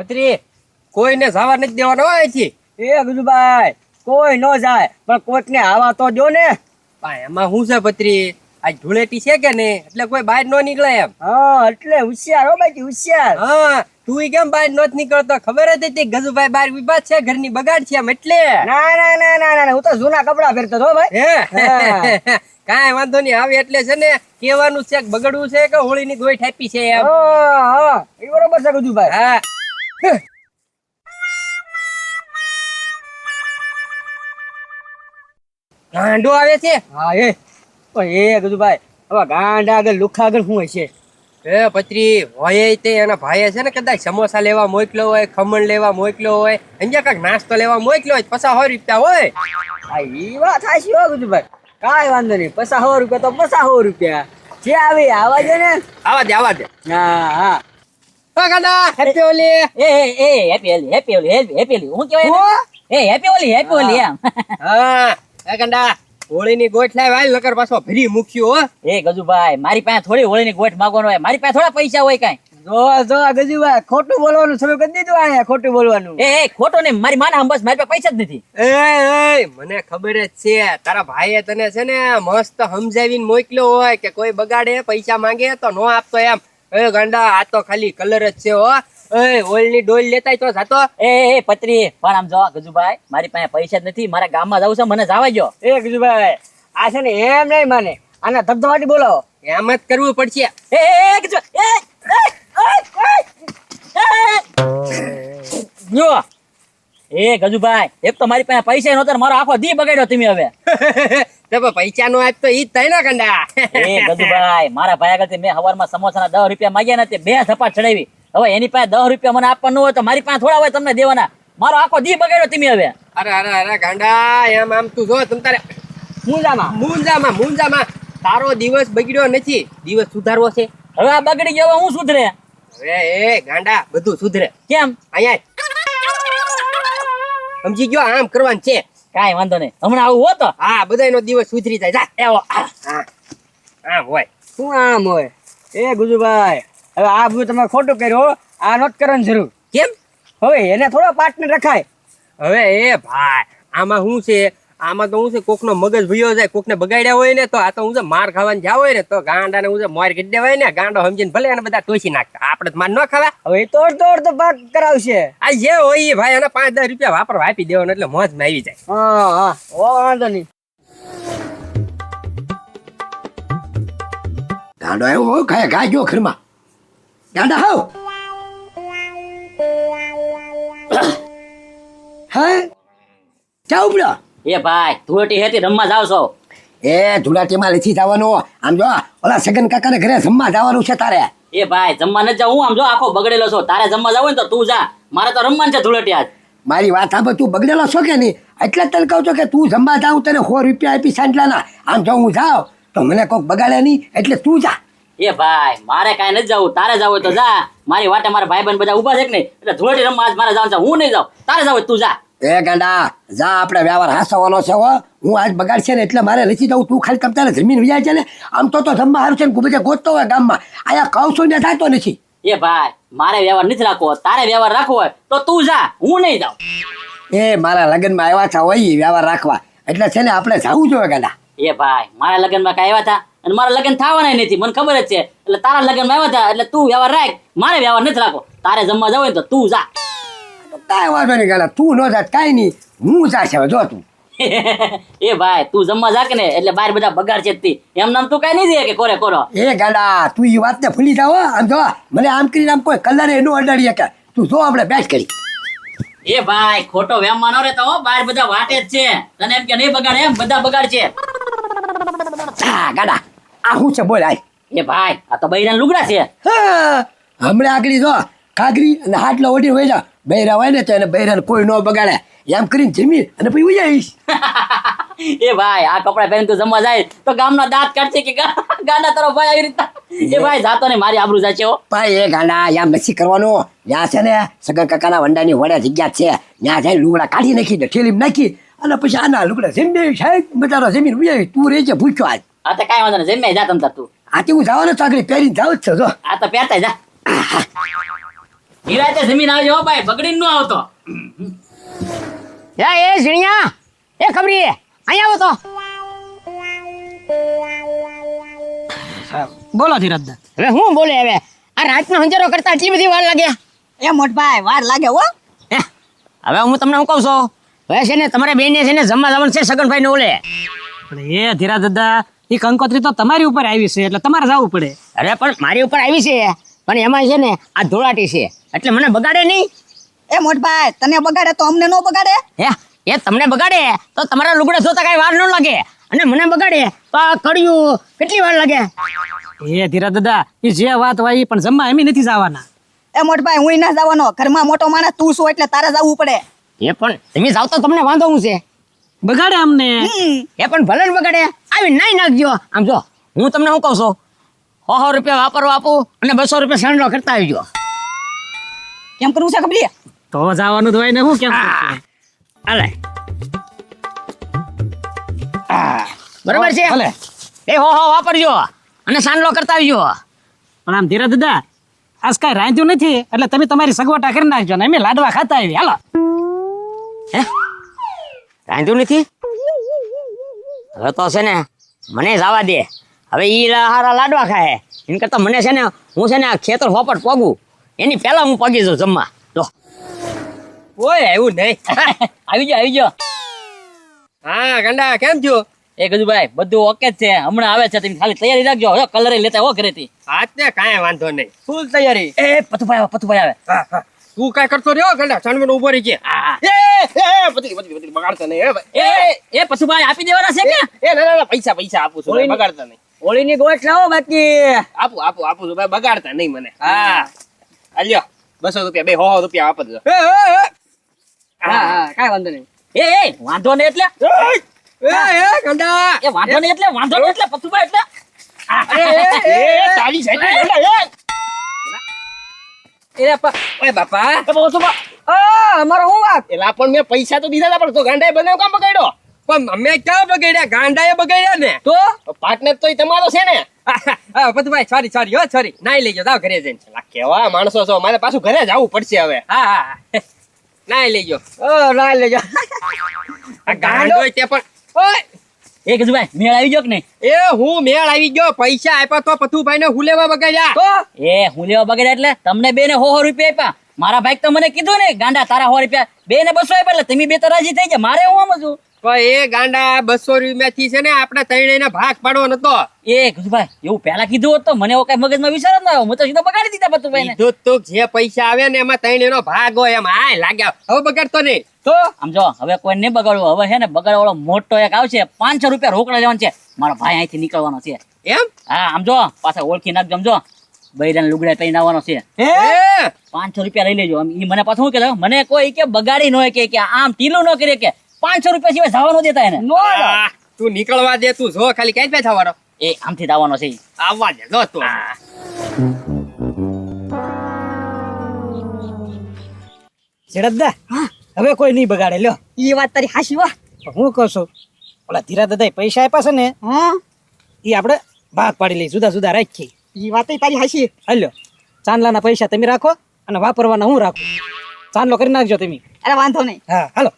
પત્રી કોઈને જવા નથી દેવાનો હોય છે. એ ગજુભાઈ કોઈ ન જાય પણ કોકને આવા તો જો ને. એમાં શું છે પત્રી, આજ ધૂળેટી છે કે નહીં એટલે કોઈ બહાર ન નીકળે એમ. હા એટલે હોશિયાર હો બાકી હોશિયાર. હા તું કેમ બહાર નોત નીકળતો? ખબર જ હતી ગજુભાઈ બહાર વિવાદ છે, ઘરની બગાડ છે એમ એટલે. ના ના ના ના ના હું તો જૂના કપડા પહેરતો હતો ભાઈ. કાંઈ વાંધો નહીં, આવે એટલે છે ને કેવાનું છે બગડવું છે કે હોળીની ગોઈ ઠાપી છે એમ. હા એ બરોબર છે ગજુભાઈ. હા ગાંડો આવે છે. હા એ પણ એ ગજુભાઈ હવે ગાંડા આગળ લુખા આગળ શું હશે? એ પત્રી હોય તે એના ભાઈએ છે ને કદાચ સમોસા લેવા મોકલ્યો હોય, ખમણ લેવા મોકલ્યો હોય, અહીંયા કાંઈક નાસ્તો લેવા મોકલ્યો હોય, 50 હોય. હા એ વાત સાચી હો ગજુભાઈ, કાંઈ વાંધો નહીં. 50 રૂપિયા તો 50 રૂપિયા જે આવે આવા દે ને. આવા દે આવા દે. હા હા ગાંડા હેપી હોલી. હેપી ઓલી હું કહેવાય હેપી ઓલી એમ. હા એ ગાંડા હોળીની ગોઠ લાવ હાલ નકર પાછો ફરી મૂક્યો હો. એ ગજુભાઈ મારી પાસે થોડી હોળીની ગોઠ માંગવાનો હોય, મારી પાસે થોડા પૈસા હોય કાંઈ. જો ગજુભાઈ ખોટું બોલવાનું શરૂ કરી દીધું અહીંયા. ખોટું બોલવાનું એ ખોટો ને મારી માના બસ મારી પાસે પૈસા જ નથી. એ મને ખબર જ છે તારા ભાઈએ તને છે ને મસ્ત સમજાવીને મોકલ્યો હોય કે કોઈ બગાડે પૈસા માંગે તો નો આપતો એમ. એ ગાંડા આ તો ખાલી કલર જ છે હો. એ ઓલની ડોલ લેતાય તો જાતો. એ પત્રી પણ આમ જો ગજુભાઈ મારી પાસે પૈસા જ નથી, મારા ગામમાં જવું છે, મને જવા જો. એ ગજુભાઈ આ છે ને એમ નહીં માને, આના ધબધબાટી બોલાવો. એમ જ કરવું પડશે. જો એ ગજુભાઈ એક તો મારી પાસે પૈસા નહોતા, મારો આખો દી બગાડ્યો તમે હવે. તો પૈસા નો આપ તો ઈ જ થાય ને ગાંડા. એ ગજુભાઈ મારા ભાઈ આગળ મેં હવારમાં સમોસાના 10 રૂપિયા માંગ્યા નથી, 2 થપ્પા ચડાવી. હવે એની પાસે 10 રૂપિયા મને આપવાનું હોય તો મારી પાસે થોડા હોય તમને દેવાના. મારો આખો દી બગાડ્યો તમે હવે. અરે ગાંડા એમ આમ તું જો તમ તારે મુંજામાં તારો દિવસ બગડ્યો નથી, દિવસ સુધારવો છે. હવે આ બગડી ગયો હું સુધરે? હવે એ ગાંડા બધું સુધરે. કેમ? અહીંયા સમજી ગયો, આમ કરવાનું છે. કાંઈ વાંધો નહીં, હમણાં આવું હો તો હા બધાયનો દિવસ સુધરી જાય. જા એવો આમ હોય. શું આમ હોય? એ ગજુભાઈ હવે આ બધું તમે ખોટું કર્યું હો. આ નોટ કરવાની જરૂર. કેમ? હવે એને થોડા પાર્ટનર રખાય. હવે એ ભાઈ આમાં શું છે, આમાં તો હું છે કોકનો મગજ ભયો જાય, કોકને બગાડ્યા હોય ને તો આ તો હું છે માર ખાવાનું જાવ હોય ને તો ગાંડાને હું છે માર કરી દેવાય ને, ગાંડો સમજીને ભલે એને બધા ટોસી નાખતા, આપણે તો માર ન ખાવા. હવે એ તો અડધો ભાગ કરાવશે. આ જે હોય એ ભાઈ એને 5-10 રૂપિયા વાપરવા આપી દેવાનું એટલે મોજમાં આવી જાય. હા વાંધો નહીં. ગાંડો આવ્યો ખાય ગયો ઘરમાં. ગાંડા હાવ હે ક્યાં ઉપડ્યો? એ ભાઈ ધૂળેટી હેતી રમવા જાવ છો? એ ધૂળાટીમાં નથી જવાનું. આમ જો ઓલા સગન કાકાને ઘરે જમવા જવાનું છે તારે. એ ભાઈ જમવા નથી જાવ, હું આમ જો આખો બગડેલો છો. તારે જમવા જાવ ને તો તું જા, મારે તો રમવાનું છે ધૂળેટી આજ. મારી વાત સાંભળ, તું બગડેલો છો કે નહીં એટલે જ તને કહું છું કે તું જમવા જાવ તને 100 રૂપિયા આપી સાંટલાના. આમ જો હું જાઉં તો મને કોઈક બગાડે નહીં એટલે તું જા. એ ભાઈ મારે કાંઈ નથી જવું, તારે જવું હોય તો જા. મારી વાટે મારા ભાઈ બંધ બધા ઉભા છે કે નહીં, એટલે ધૂળેટી રમવા આજ મારે જવાનું છે. હું નહીં જાઉં, તારે જવું હોય તું જા. એ ગાંડા જા, આપણે વ્યવહાર હાસવાનો છે હો. હું આજ બગાડ છે ને એટલે મારે નથી જવું. તું ખાલી તમતારે જમીન વિજાય છે ને આમ તો જમવા સારું છે ને બધે ગોતતો હોય ગામમાં. અહીંયા કહું છું ને થતો નથી. એ ભાઈ મારે વ્યવહાર નથી રાખવો, તારે વ્યવહાર રાખવો હોય તો તું જા, હું નહીં જાઉં. એ મારા લગ્નમાં આવ્યા હતા હોય ઈ વ્યવહાર રાખવા એટલે છે ને આપણે જવું જોઈએ ગાંડા. એ ભાઈ મારા લગ્નમાં કાંઈ આવ્યા હતા અને મારા લગ્ન થવાના નથી, મને ખબર જ છે. એટલે તારા લગ્નમાં આવ્યા હતા એટલે તું વ્યવહાર રાખ, મારે વ્યવહાર નથી રાખવો. તારે જમવા જવું હોય તો તું જા. કાંઈ વાંધો નહીં ગાંડા, તું ન જાત કાંઈ નહીં, હું જાશે હવે જો તું. એ ભાઈ તું જમવા જા કે ને એટલે બહાર બધા બગાડ છે તી. એમ નામ તું કાંઈ નહીં દે કે કોરે કોરો. એ ગાંડા તું એ વાતને ભૂલી જાવ. આમ જો મને આમ કરીને આમ કોઈ કલર એનું અડાડીએ કે તું જો આપણે બેસ કરી. એ ભાઈ ખોટો વેમમાં ન રહેતો હો, બહાર બધા વાટે જ છે. તને એમ કે નહીં બગાડે, એમ બધા બગાડ છે. હા ગાંડા આ શું છે બોલ. એ ભાઈ આ તો બૈરાન લુગડા છે. હા હમણાં આગળ જો કાગરી અને હાટલો ઓઢી હોય જા. બૈરા હોય ને તો એને બૈરાને કોઈ ન બગાડે એમ કરીને જમી અને પછી ઉઈ જઈશ. એ ભાઈ આ કપડા પહેરીને તું જમવા જાય તો ગામના દાંત કાઢશે કે ગાંડા તારો ભાઈ આવી રીતના. એ ભાઈ જાતો ને મારી આબરૂ જાય છે હો. ભાઈ એ ગાંડા યામ નથી કરવાનું. ત્યાં છે ને સગન કાકાના વંડાની વડે જગ્યા છે, ત્યાં જઈને લુગડા કાઢી નાખી ને ઠેલીમાં નાખી અને પછી આના લુગડા જમી સાહેબ બચારો જમીન ઉઈ તું રહેજે ભૂખ્યો આજ. આ તો કાંઈ વાંધો નહીં, જમ્યા જા તમ તાર તું. આથી હું જવાનું ચાકરી પહેરીને જાઉં જ છે જો. આ તો પહેરતા જા. નિરાતે જમીન આવજો હો ભાઈ, બગડીને ન આવતો. એ ઝીણિયા એ ખબરી અહીંયા આવો તો. બોલો ધીરજદા. હવે હું બોલે હવે આ રાતનો અંજારો કરતા આટલી બધી વાર લાગે. એ મોટભાઈ વાર લાગે હો. હે, હવે હું તમને શું કહું છું, હવે છે ને તમારે બેને છે ને જમવા જવાનું છે સગનભાઈ ને ઓલે. પણ એ ધીરા દાદા એ કંકોત્રી તો તમારી ઉપર આવી છે એટલે તમારે જવું પડે. અરે પણ મારી ઉપર આવી છે, પણ એમાં છે ને આ ધોળાટી છે એટલે મને બગાડે નહીં. એ મોટભાઈ તને બગાડે તો અમને નો બગાડે. હે, એ તમને બગાડે તો તમારા લુગડા ધોતા કઈ વાર ન લાગે, અને મને બગાડે તો આ કડિયું કેટલી વાર લાગે. એ ધીરા દાદા એ જે વાત હોય ઈ પણ જમવા એમ નથી જવાના. એ મોટભાઈ હું ના જવાનો, ઘરમાં મોટો માણસ તું છું એટલે તારે જવું પડે. એ પણ તમે જાવ તો તમને વાંધો હું છે. બગાડે અમને. એ પણ ભલે ને બગાડે, આવી નાઈ નાખજો. આમ જો હું તમને શું કહું છું, 100 રૂપિયા વાપરવા આપું અને 200 રૂપિયા સાંડલો કરતા આવજો. કેમ કરવું છે ખબર? તો જવાનું હોય ને હું કેમ કરશું? હાલે બરોબર છે. ભલે. એ હો વાપરજો અને સાંડલો કરતા આવજો. પણ આમ ધીરા દાદા આજ કાંઈ રાંધ્યું નથી એટલે તમે તમારી સગવટા કરી નાખજો ને અમે લાડવા ખાતા આવી. હાલો. હે, રાંધ્યું નથી? હવે તો છે ને મને જવા દે. હવે ઈ હારા લાડવા ખાય એમ કરતા મને છે ને હું છે ને આ ખેતર હોપટ પગું એની પહેલા હું પગી જાઉં જમવા. જો ઓય એવું નહીં. આવી ગયો. હા ગંડા કેમ છો? એ ગજુભાઈ બધું ઓકે જ છે, હમણાં આવે છે, તમે ખાલી તૈયારી રાખજો. હવે કલર લેતા હો ઘરેથી. હાથને કાંઈ વાંધો નહીં, ફૂલ તૈયારી. એ પતુભાઈ આવે. હા, હા. તું કાંઈ કરતો રહ્યો ગંડા, ચાંદમાં ઉભો રહી છે. પતરી બગાડતા નહીં હે ભાઈ. એ પતુભાઈ આપી દેવાના છે કે? ના પૈસા આપું છું ભાઈ, બગાડતા નહીં. હોળીની ગોઠ લાવો બાકી. આપું છું ભાઈ, બગાડતા નહીં મને. હા અલ્યો 200 રૂપિયા, બે 100 રૂપિયા આપો છો. હા કાંઈ વાંધો નહીં. એ વાંધો નહીં એટલે ગંડા વાંધો નહીં એટલે પતુભાઈ એટલે તારી સાઈડ ઓય બાપા, અમારો હું વાત. એલા પણ મેં પૈસા તો દીધા હતા, પણ તો ગાંડાએ બનાવ કામ બગાડ્યો? પણ અમે ક્યાં બગાડ્યા, ગાંડાએ બગાડ્યા ને. તો પાર્ટનર તો તમારો છે ને. પતુભાઈ સોરી નાઈ લેજો, જાવ ઘરે જઈને. કેવા માણસો છો, મારે પાછું ઘરે જવું પડશે હવે. હા નાઈ લેજો. ના લેજો. આ ગાંડો તે પણ ઓય એ ગજુભાઈ મેળ આવી ગયો કે નહીં? એ હું મેળ આવી ગયો, પૈસા આપ્યા તો પથુભાઈ ને હું લેવા બગાડ્યા. તો એ હું લેવા બગડ્યા એટલે તમને બે ને 100 રૂપિયા આપ્યા. મારા ભાઈ તો મને કીધું ને ગાંડા તારા 100 રૂપિયા, બે ને 200 આપ્યા એટલે તમે બે તો રાજી થઈ ગયા. મારે હું સમજુ પણ એ ગાંડા 200 રૂપિયા થી છે ને આપણે ત્રણેયને ભાગ પાડવો નતો. એ ગજુભાઈ એવું પહેલા કીધું હોત તો મને એવો કઈ મગજમાં વિચાર જ ન આવ્યો. હું તો સીધો બગાડી દીધા પતુભાઈ ને. કીધું તું જે પૈસા આવે ને એમાં ત્રણેયનો ભાગ હોય એમ. હાય લાગ્યા, હવે બગાડતો નહીં. તો આમ જો હવે કોઈ નહીં બગાડવું. હવે છે ને બગાડવાળો મોટો એક આવશે, 500 રૂપિયા રોકડા લેવાનું છે. મારો ભાઈ અહીંથી નીકળવાનો છે. એમ હા આમ જો પાછા ઓળખી નાખજો. આમ જો બૈરાને લુગડા પહેરીને આવવાનો છે. 500 રૂપિયા લઈ લેજો. ઈ મને પાછું શું કે મને કોઈ કે બગાડી ન હોય કે આમ ઢીલું ન કરે કે 500 રૂપિયા સિવાય જવાનું દેતા એને. તું નીકળવા દે, તું જો ખાલી કઈ પૈસા વાળો એ આમથી જ આવવાનો છે ઈ. આવવા દે જો તું. શેરદા હવે કોઈ નહીં બગાડે. લ્યો એ વાત તારી હાશી વાહ. હું કહું છું ઓલા ધીરા દાદા પૈસા આપ્યા છે ને હા એ આપણે ભાગ પાડી લઈ, જુદા રાખી. એ વાત તારી હાશી. હાલ્યો ચાંદલાના પૈસા તમે રાખો અને વાપરવાના હું રાખું. ચાંદલો કરી નાખજો તમે. અરે વાંધો નહીં. હા હાલો.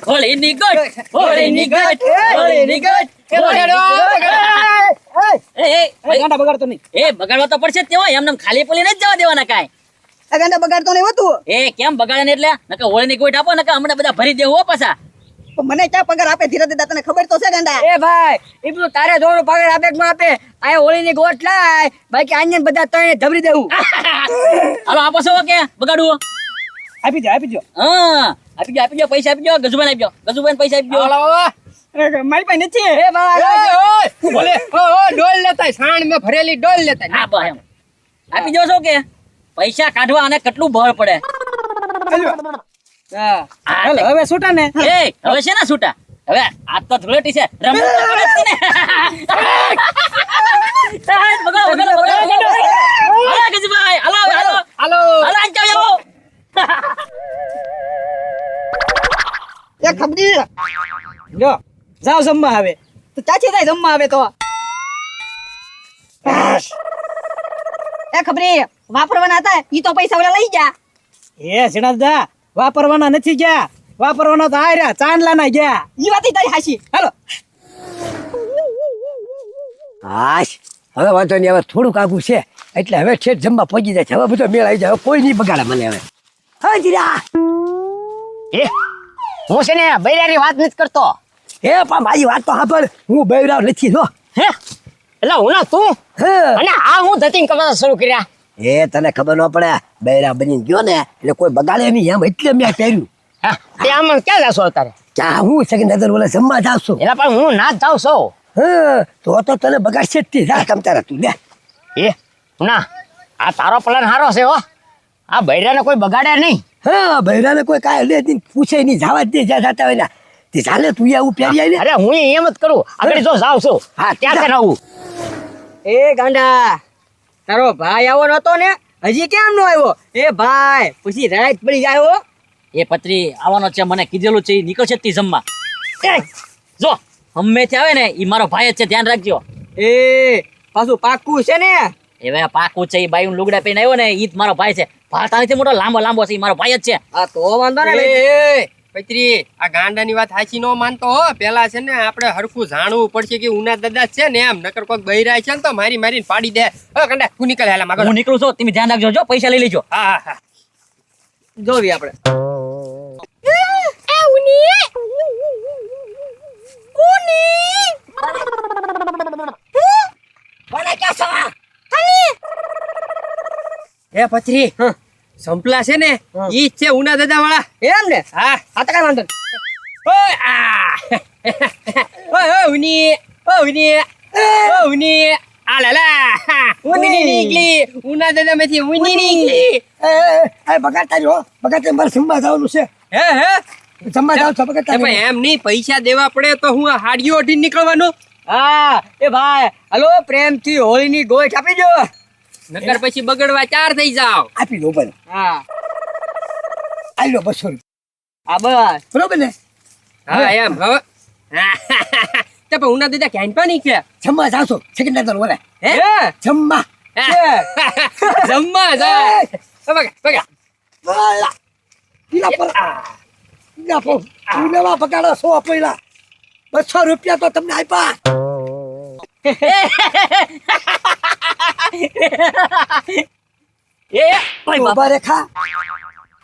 હોળીની ગોટ, હોળીની ગોટ, હોળીની ગોટ. ગાંડા બગાડતો નહીં. એ બગાડવા તો પડશે જ તેવો, એમને ખાલી પોલી નથી જવા દેવાના કાંઈ. આ ગાંડા બગાડતો નહીં હોતું. એ કેમ બગાડે ને એટલે નકર હોળીની ગોટ આપો નકર હમણાં બધા ભરી દેવું હો પાછા. પણ મને ક્યાં પગાર આપે ધીરે ધીરે, તને ખબર તો છે ગાંડા. એ ભાઈ એ બધું તારે જોડો પગાર આપે કે આપે. આ હોળીની ગોઠ લાય, બાકી આને બધા તને ધબરી દેવું. હાલો આપો છો કે બગાડવું? આપી દો. હા આપી દો પૈસા આપી દો. ગજુભાઈ આપી દો, ગજુભાઈ પૈસા આપી દો. મારી પાસે નથી. એ ભાઈ બોલે ડોલ લેતા, સાણ મેં ભરેલી ડોલ લેતા. હા બસ એમ આપી દો છો કે પૈસા કાઢવા અને કેટલું બળ પડે. હાલો હવે છૂટા ને. એ હવે છે ને છૂટા, હવે આ તો ધૂળેટી છે રમત તો પડે જ ને. બગાડો. હાલો ગજુભાઈ હાલો આંચા જાઓ. એ ખબરી લ્યો જાઓ જમવા આવે. તો ચાચી થાય જમવા આવે તો. એ ખબરી વાપરવાના હતા ઈ તો પૈસા ઓલા લઈ જા. એ સિનાદા વાપરવાના નથી ગયા, વાપરવાના તો આ રહ્યા ચાંદલાના ગયા. ઈ વાત ય તારી હાચી. હાલો. હાશ હવે વાંધો નહીં, હવે થોડુંક આગું છે એટલે હવે ઠેઠ જમવા પહોંચી જાય છે. હવે બધો મેળ આવી જાય, હવે કોઈ નહીં બગાડે મને હવે. હા જીરા એ હું છે ને બૈરાની વાત નથી કરતો. એ પણ મારી વાત તો સાંભળ, હું બૈરાવ નથી જો. હે એટલે હું ના તું હા અને આ હું ધતિંગ કરવા શરૂ કર્યા. એ તને ખબર ન પડે, બૈરા બની ગયો ને એટલે કોઈ બગાડે નહીં એમ, એટલે મેં પહેર્યું. હા તે આમાં ક્યાં જાશો અત્યારે? ક્યાં હું છે કે નજર ઓલા જમવા જાવ છું. એના પણ હું ના જ જાઉં છું. હા તો તને બગાડશે જ તે. જા તમ તારા તું લે. એ ના આ તારો પ્લાન સારો છે હો. આ બૈરાને કોઈ બગાડે નહીં. હા બૈરાને કોઈ કાંઈ લે નહીં, પૂછે નહીં, જવા જ દે જ્યાં જતા હોય ને. તે ચાલે તું આવું પહેરી આવી ને. અરે હું એમ જ કરું, આગળ જો જાઉં છું. હા, ત્યાં જા. છે આવું. એ ગાંડા તારો ભાઈ આવો નતો ને, હજી કેમ નો આવ્યો? એ ભાઈ પછી રાત પડી જાય હો. એ પત્રી આવવાનો છે, મને કીધેલું છે, ઈ નીકળશે જ તી જમવા. એ, જો હંમેથી આવે ને ઈ મારો ભાઈ જ છે, ધ્યાન રાખજો. એ પાછું પાક્કું છે ને? એ ભાઈ પાકું છે, ઈ બાયું લુગડા પહેરીને આવ્યો ને ઈ જ મારો ભાઈ છે. ભાતા નથી મોટો, લાંબો લાંબો છે, ઈ મારો ભાઈ જ છે. આ તો વાંધો ને. પૈત્રી આ ગાંડાની વાત સાચી નો માનતો હો. પેલા છે ને આપણે હરખું જાણવું પડશે કે ઉના દાદા છે ને એમ, નકર કોઈક બૈરાય છે ને તો મારી મારીને પાડી દે. ગાંડા તું નીકળ હાલા માગો. હું નીકળું છું, તમે ધ્યાન રાખજો, જો પૈસા લઈ લેજો. હા હા હા જોવી આપણે. એ પથરી સંપલા છે ને ઈ જ છે ઉના દાદા વાળા. એમ ને? હા આ તો કઈ વાંધો નહીં. ઓય આ ઓય ઓય ઉની ઉની આ લાલા ઉની નીકળી ઉના દાદા માંથી ઉની નીકળી. બગાડતા જો, બગાડતા મારે જમવા જવાનું છે. હે હે જમવા જાવ છો બગાડતા એ પણ એમ નહીં, પૈસા દેવા પડે તો હું આ હાડીઓ અઢીને નીકળવાનું. હા એ ભાઈ હલો, પ્રેમથી હોળીની ગોઠ આપી દો. નકર પછી બગડવા ચાર થઈ જાવ. આપી દો બને. હા આઈ લો 200 રૂપિયા. આ બસ બરોબર ને? હા એમ હવે તો પણ ઉના દાદા ક્યાંય પણ નીકળ્યા. જમવા જાવ છો સેકન્ડ નંબર ઓલા. હે જમવા. જમવા જાય. બગા બગા વાલા. પીલા પર પીલા પર ઉનાવા બગાડો 100 પૈલા. 200 રૂપિયા તો તમને આપ્યા. એ ભાઈ બાપ. ઉભા રેખા.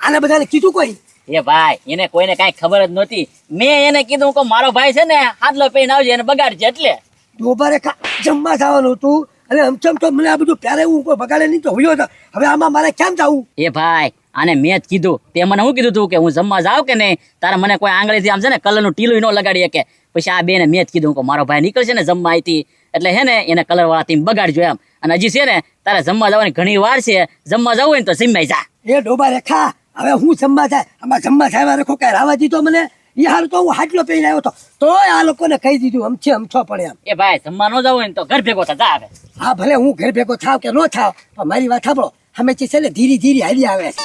આને બધાને કીધું કોઈ? એ ભાઈ એને કોઈને કાંઈ ખબર જ નહોતી. મેં એને કીધું કે મારો ભાઈ છે ને હાથલો પહેરીને આવજે, એને બગાડજે એટલે. ઉભા રેખા જમવા જવાનું હતું અને અમચમ તો મને આ બધું પ્યારે હું કોઈ બગાડે નહીં તો હોયો હતો. હવે આમાં મારે કેમ જવું? એ ભાઈ આને મેં જ કીધું, તે મને શું કીધું તું કે હું જમવા જાઉં કે નહીં, તારે મને કોઈ આંગળીથી આમ છે ને કલરનું ટીલું ન લગાડી શકે. પછી આ બેને મેં જ કીધું કે મારો ભાઈ નીકળશે ને જમવા અહીંથી એટલે હે ને એને કલર વાળા થી બગાડજો એમ. અને હજી છે ને તારે જમવા જવાની ઘણી વાર છે, જમવા જવું હોય ને તો જમાઈ જા. એ ડોબા રેખા હવે હું જમવા જાય, આમાં જમવા જાય રેખો કઈ રાવા દીધો મને? એ હાલ તો હું હાટલો પહેરીને આવ્યો હતો તોય આ લોકોને કહી દીધું અમથો પડે એમ. એ ભાઈ જમવા ન જવું હોય ને તો ઘર ભેગો થા, જા હવે. હા ભલે હું ઘર ભેગો થાવ કે ન થાવ પણ મારી વાત સાંભળો, અમે છે ને ધીરે ધીરે હાલી આવે છે.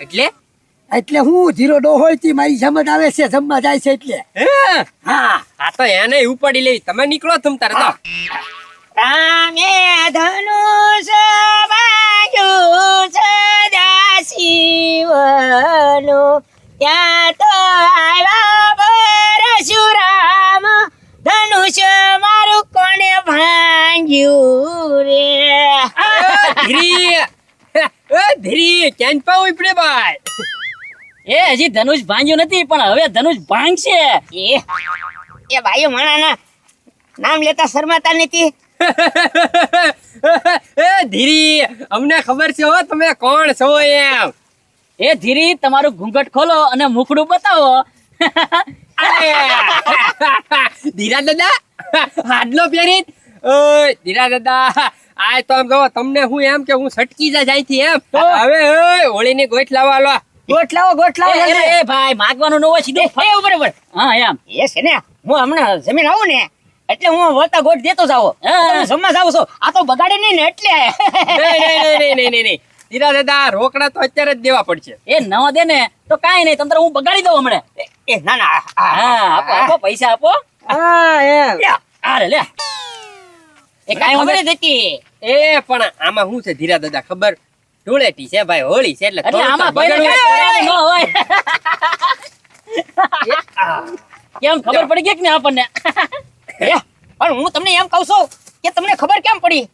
એટલે એટલે હું ધીરો ડો હોય તી મારી સમજ આવે છે, જમવા જાય છે એટલે. હા આ તો એને ઉપાડી લેવી. તમે નીકળો તમ તારે તો. રામે ધનુષ બાંધ્યું સદા શિવનું, ત્યાં તો આવ્યા પરશુરામ, ધનુષ મારું કોને ભાંગ્યું રે. ધીરી ધીરી ક્યાં પાવ ઉપડે ભાઈ. એ હજી ધનુષ ભાંગ્યું નથી, પણ હવે ધનુષ ભાંગશે. એ ભાઈઓ માણાના નામ લેતા શરમાતા નથી. એ ધીરી અમને ખબર છે હો તમે કોણ છો એમ. એ ધીરી તમારું ઘૂંઘટ ખોલો અને મુખડું બતાવો. ધીરા દાદા હાડલો પહેરી. ઓય ધીરા દાદા આ તો આમ જો તમને હું એમ કે હું સટકી જા જાયથી એમ. હવે ઓય હોળીની ગોઠ લાવવા લો. ગોઠ લાવો એ ભાઈ માગવાનું ન હોય, સીધું ફરે ઉપર ઉપર. હા એમ. એ છે ને હું હમણાં જમીન આવું ને એટલે હું વળતા ગોઠ દેતો જાવ, જમવા જાવ છો. આ તો બગાડે નહીં ને એટલે. નહીં ધીરા દાદા રોકડા તો અત્યારે જ દેવા પડશે. એ ન દે ને તો કાંઈ નહીં, તંત્ર હું બગાડી દઉં હમણાં. એ ના ના હા આપો આપો, પૈસા આપો. હા એમ. આ રે લે. એ કાંઈ ખબર વાંધો જ હતી. એ પણ આમાં શું છે ધીરા દાદા ખબર, ધૂળેટી છે ભાઈ, હોળી છે એટલે એટલે થોડુંક આમાં તો કોઈને બગડવું કાંઈ કહેવાનું ન હોય. કેમ ખબર પડી ગઈ કે ને આપણને? એ, પણ હું તમને એમ કહું છું કે તમને ખબર કેમ પડી?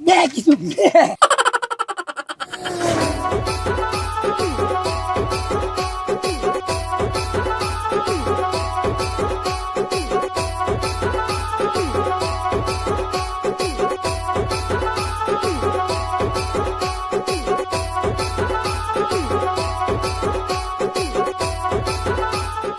બે કીધું